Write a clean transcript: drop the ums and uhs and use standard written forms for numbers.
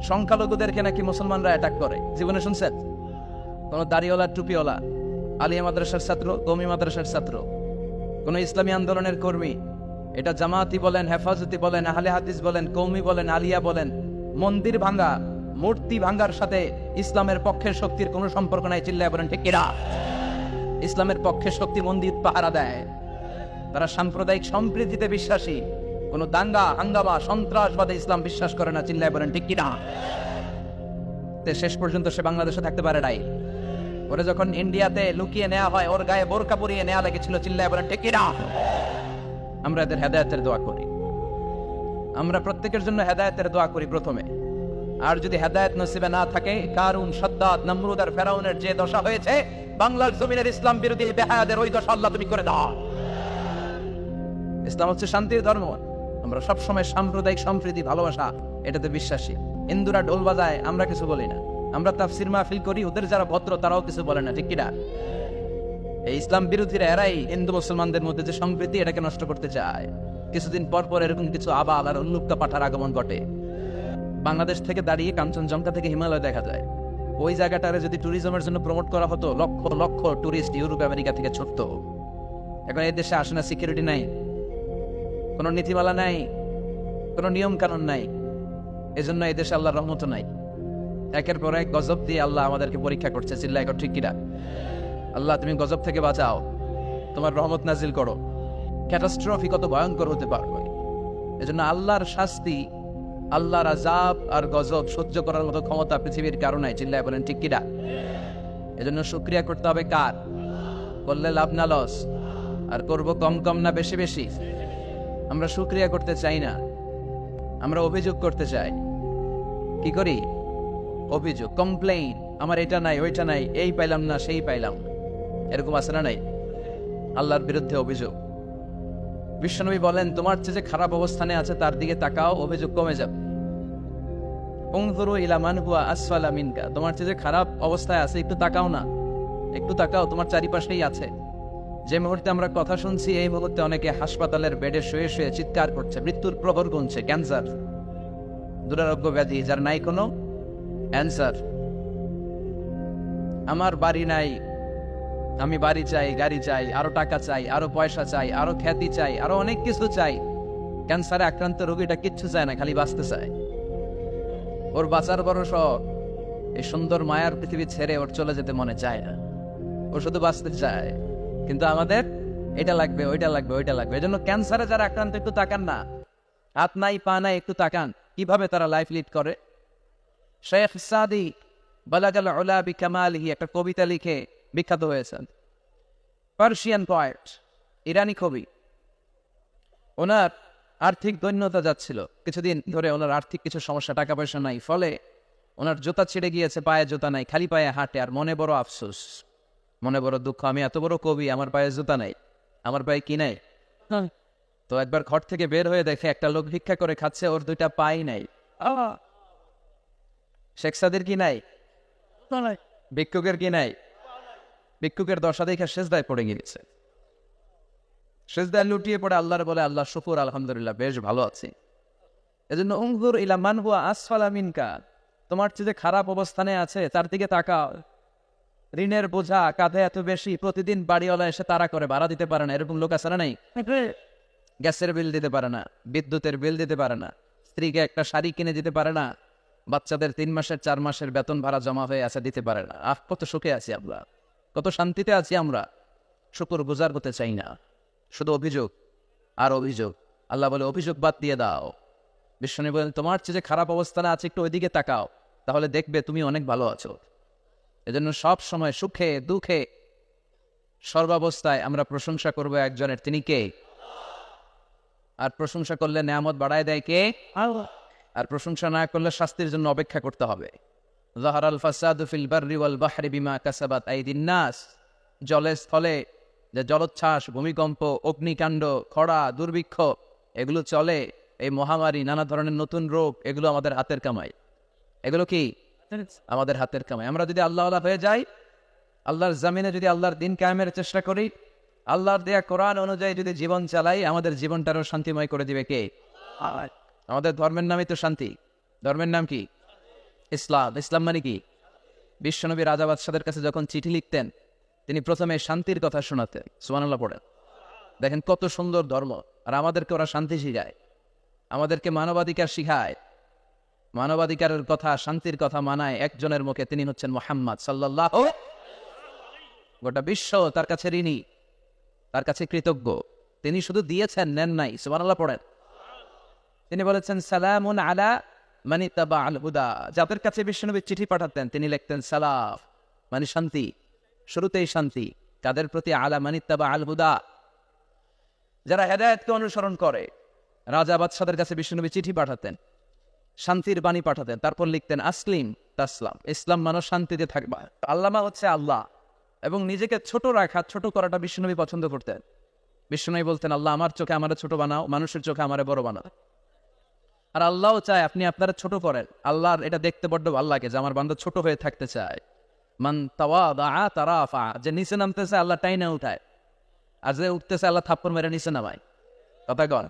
সংখ্যালঘুদেরকে নাকি মুসলমানরা অ্যাটাক করে, জীবনে শুনছেন? কোন দাড়িওয়ালা টুপিওয়ালা আলিয়া মাদ্রাসার ছাত্র, কওমি মাদ্রাসার ছাত্র, কোন ইসলামী আন্দোলনের কর্মী, এটা জামাতি বলেন, হেফাজতি বলেন, আহলে হাদিস বলেন, কওমি বলেন, আলিয়া বলেন, মন্দির ভাঙ্গা, মূর্তি ভাঙ্গার সাথে ইসলামের পক্ষের শক্তির কোনো সম্পর্ক নাই। চিল্লায় বলেন ঠিক কিনা? ইসলামের পক্ষের শক্তি মন্দির পাহারা দেয়, তারা সাম্প্রদায়িক সম্প্রীতিতে বিশ্বাসী, কোন দাঙ্গা হাঙ্গামা সন্ত্রাসবাদে ইসলাম বিশ্বাস করে না। চিল্লায় বলেন ঠিক কিনা? শেষ পর্যন্ত সে বাংলাদেশে থাকতে পারে নাই। ওরে যখন ইন্ডিয়াতে লুকিয়ে নেওয়া হয়, ওর গায়ে বোরকা পরিয়ে নেওয়া লেগেছিল। চিল্লায় বলেন ঠিক কিনা? আমরা এদের হেদায়েতের দোয়া করি, আমরা প্রত্যেকের জন্য হেদায়েতের দোয়া করি প্রথমে। আর যদি হেদায়েত নসিবে না থাকে, কারুন, সাদ্দাত, নমরুদ আর ফেরাউনের যে দশা হয়েছে, বাংলার জমিনের ইসলাম বিরোধী বেহায়াদের ওই দশা আল্লাহ তুমি করে দাও। ইসলাম হচ্ছে শান্তির ধর্ম। আমরা সবসময় সাম্প্রদায়িক সম্প্রীতি, ভালোবাসা, এটাতে বিশ্বাসী। হিন্দুরা ঢোল বাজায়, আমরা কিছু বলি না। আমরা তাফসির মাহফিল করি, ওদের যারা ভদ্র তারাও কিছু বলে না। ঠিক কিনা? এই ইসলাম বিরোধীরা এরাই হিন্দু মুসলমানদের মধ্যে যে সম্প্রীতি, এটাকে নষ্ট করতে চায়। কিছুদিন পর পর এরকম কিছু আবাল আর উন্মুক্ত পাঠার আগমন ঘটে। বাংলাদেশ থেকে দাঁড়িয়ে কাঞ্চনজঙ্ঘা থেকে হিমালয় দেখা যায়। ওই জায়গাটারে যদি ট্যুরিজমের জন্য প্রমোট করা হতো, lakh lakh tourist Europe America থেকে ছুটত। এখন এই দেশে আসে না, সিকিউরিটি নাই, কোনো নীতিমালা নাই, কোনো নিয়ম কানুন নাই। এজন্য এই দেশে আল্লাহর রহমত নাই। একের পর এক গজব দিয়ে আল্লাহ আমাদেরকে পরীক্ষা করছে। চিল্লায় ঠিক কিনা? আল্লাহ তুমি গজব থেকে বাঁচাও, তোমার রহমত নাজিল করো। ক্যাটাস্ট্রফি কত ভয়ঙ্কর হতে পারবে। এজন্য আল্লাহর শাস্তি, আল্লাহর আযাব আর গজব সহ্য করার মতো ক্ষমতা পৃথিবীর কারো নাই। চিল্লায় বলেন ঠিক কিনা? এজন্য শুকরিয়া করতে হবে কার? করলে লাভ না লস, আর করব কম কম না বেশি বেশি। আমরা শুকরিয়া করতে চাই না, আমরা অভিযোগ করতে চাই। কি করি? অভিযোগ, কমপ্লেইন। আমার এটা নাই, ওইটা নাই, এই পাইলাম না, সেই পাইলাম। এরকম আছে না নাই? আল্লাহর বিরুদ্ধে অভিযোগ। বিশ্বনবী বলেন, তোমার চেয়ে যে খারাপ অবস্থানে আছে তার দিকে তাকাও, অভিযোগ কমে যাবে। উনজুরু ইলা মান হুয়া আসফালা মিনকা, তোমার চেয়ে যে খারাপ অবস্থায় আছে একটু তাকাও না, একটু তাকাও, তোমার চারিপাশেই আছে। যে মুহূর্তে আমরা কথা শুনছি, এই মুহূর্তে অনেকে হাসপাতালের বেডে শুয়ে শুয়ে চিৎকার করছে, মৃত্যুর প্রহর গুনছে। ক্যান্সার, দুরারোগ্য ব্যাধি যার নাই কোনো অ্যান্সার। আমার বাড়ি নাই, আমি বাড়ি চাই, গাড়ি চাই, আরো টাকা চাই, আরো পয়সা চাই, আরো খ্যাতি চাই, আরো অনেক কিছু চাই। ক্যান্সারে আক্রান্ত রোগীটা কিচ্ছু চায় না, খালি বাঁচতে চায়। ওর বাঁচার বড় শখ। এই সুন্দর মায়ার পৃথিবী ছেড়ে ওর চলে যেতে মনে চায় না, ও শুধু বাঁচতে চায়। কিন্তু আমাদের এটা লাগবে, ওইটা লাগবে, ওইটা লাগবে। এজন্য ক্যান্সারে যারা আক্রান্ত, একটু তাকান না। হাত নাই, পা নাই, একটু তাকান কিভাবে তারা লাইফ লিড করে। শেখ সাদি বালাগাল উলা বিকামালিহি একটা কবিতা লিখে বিখ্যাত হয়েছেন। পার্সিয়ান পয়েট, ইরানি কবি। ওনার আর্থিক দৈন্যতা যাচ্ছিল কিছুদিন ধরে, ওনার আর্থিক কিছু সমস্যা, টাকা পয়সা নাই, ফলে ওনার জুতা ছিঁড়ে গিয়েছে, পায়ে জুতা নাই, খালি পায়ে হাঁটে। আর মনে বড় আফসোস, মনে বড় দুঃখ, আমি এত বড় কবি, আমার পায়ে জুতা নাই, আমার পায়ে কি নাই। তো একবার ঘর থেকে বের হয়ে দেখে একটা লোক ভিক্ষা করে খাচ্ছে, ওর দুইটা পাই নাই। শেখ সাদির কি নাই? ভিক্ষুকের কি নাই? ভিক্ষুকের দশা দেখে সেজদায় পড়ে গিয়েছে। সেজদায় লুটিয়ে পড়ে আল্লাহর বলে, আল্লাহ শুকুর, আলহামদুলিল্লাহ, বেশ ভালো আছি। এজন্য উনজুর ইলা মান হুয়া আসফালা মিনকা, তোমার চেয়ে যে খারাপ অবস্থানে আছে তার দিকে তাকাও। ঋণের বোঝা কাঁধে এত বেশি, প্রতিদিন বাড়িওয়ালা এসে তাড়া করে, ভাড়া দিতে পারে না। এরকম লোক আছে না নাই? গ্যাসের বিল দিতে পারে না, বিদ্যুতের বিল দিতে পারে না, স্ত্রীকে একটা শাড়ি কিনে দিতে পারে না, বাচ্চাদের 3 মাসের 4 মাসের বেতন ভাড়া জমা হয়ে আছে, দিতে পারে না। কত সুখে আছি আমরা, কত শান্তিতে আছি আমরা, শুকর গুজার হতে চাই না, শুধু অভিযোগ আর অভিযোগ। আল্লাহ বলে, অভিযোগ বাদ দিয়ে দাও। বিশ্বনবী বলেন, তোমার চেয়ে যে খারাপ অবস্থানে আছে একটু ওইদিকে তাকাও, তাহলে দেখবে তুমি অনেক ভালো আছো। এজন্য সব সময় সুখে দুঃখে সর্বাবস্থায় আমরা প্রশংসা করব একজনের, তিনি কে? আর প্রশংসা করলে নেয়ামত বাড়ায় দেয় কে? আল্লাহ। আর প্রশংসা না করলে শাস্তির জন্য অপেক্ষা করতে হবে। যাহারাল ফাসাদু ফিল বাররি ওয়াল বাহরি বিমা কাসাবাত আইদিন নাস, জলে স্থলে যে জলোচ্ছ্বাস, ভূমিকম্প, অগ্নিকাণ্ড, খরা, দুর্ভিক্ষ এগুলো চলে, এই মহামারী, নানা ধরনের নতুন রোগ, এগুলো আমাদের হাতের কামাই। এগুলো কি আমাদের হাতের কামাই। আমরা যদি আল্লাহওয়ালা হয়ে যাই, আল্লাহর জামিনে যদি আল্লাহর দিন কায়েমের চেষ্টা করি, আল্লাহর দেয়া কোরআন অনুযায়ী যদি জীবন চালাই, আমাদের জীবনটারও শান্তিময় করে দিবে কে? আমাদের ধর্মের নামই তো শান্তি। ধর্মের নাম কি? ইসলাম। ইসলাম মানে কি? বিশ্বনবী রাজা বাদশাদের কাছে যখন চিঠি লিখতেন, তিনি প্রথমে শান্তির কথা শোনাতেন। সুবহানাল্লাহ পড়েন। দেখেন কত সুন্দর ধর্ম। আর আমাদেরকে ওরা শান্তি শিখায়, আমাদেরকে মানবাধিকার শিখায়। মানবাধিকারের কথা, শান্তির কথা মানায় একজনের মুখে, তিনি হচ্ছেন মুহাম্মদ সাল্লাল্লাহু। গোটা বিশ্ব তার কাছে ঋণী, তার কাছে কৃতজ্ঞ। তিনি শুধু দিয়েছেন, নেন নাই। সুবহানাল্লাহ পড়েন। তিনি বলেছেন সালামুন আলা মানি তাবা আল হুদা। যাদের কাছে বিশ্বনবী চিঠি পাঠাতেন তিনি লিখতেন সালাম, মানে শান্তি। শুরুতেই শান্তি কাদের প্রতি? আলা মানি তাবা আল হুদা, যারা হেদায়েতকে অনুসরণ করে। রাজা বাদশাদের কাছে বিশ্বনবী চিঠি পাঠাতেন, শান্তির বাণী পাঠাতেন, তারপর লিখতেন আসলিম তাসলাম, ইসলাম মানো শান্তিতে থাকবা। আল্লামা হচ্ছে আল্লাহ, এবং নিজেকে ছোট রাখা, ছোট করাটা বিশ্বনবী পছন্দ করতেন। বিশ্বনবী বলতেন আল্লাহ আমার চোখে আমারে ছোট বানাও, মানুষের চোখে আমারে বড় বানাও। আর আল্লাহও চায় আপনি আপনারা ছোট করেন। আল্লাহর এটা দেখতে বড্ড ভালো লাগে যে আমার বান্দা ছোট হয়ে থাকতে চায়। মান তাওয়াদা তারাফা, যে নিচে নামতেছে আল্লাহ টাইনা উঠায়, আর যে উঠতেছে আল্লাহ থাপ্পড় মেরে নিচে নামায়। কথা কন।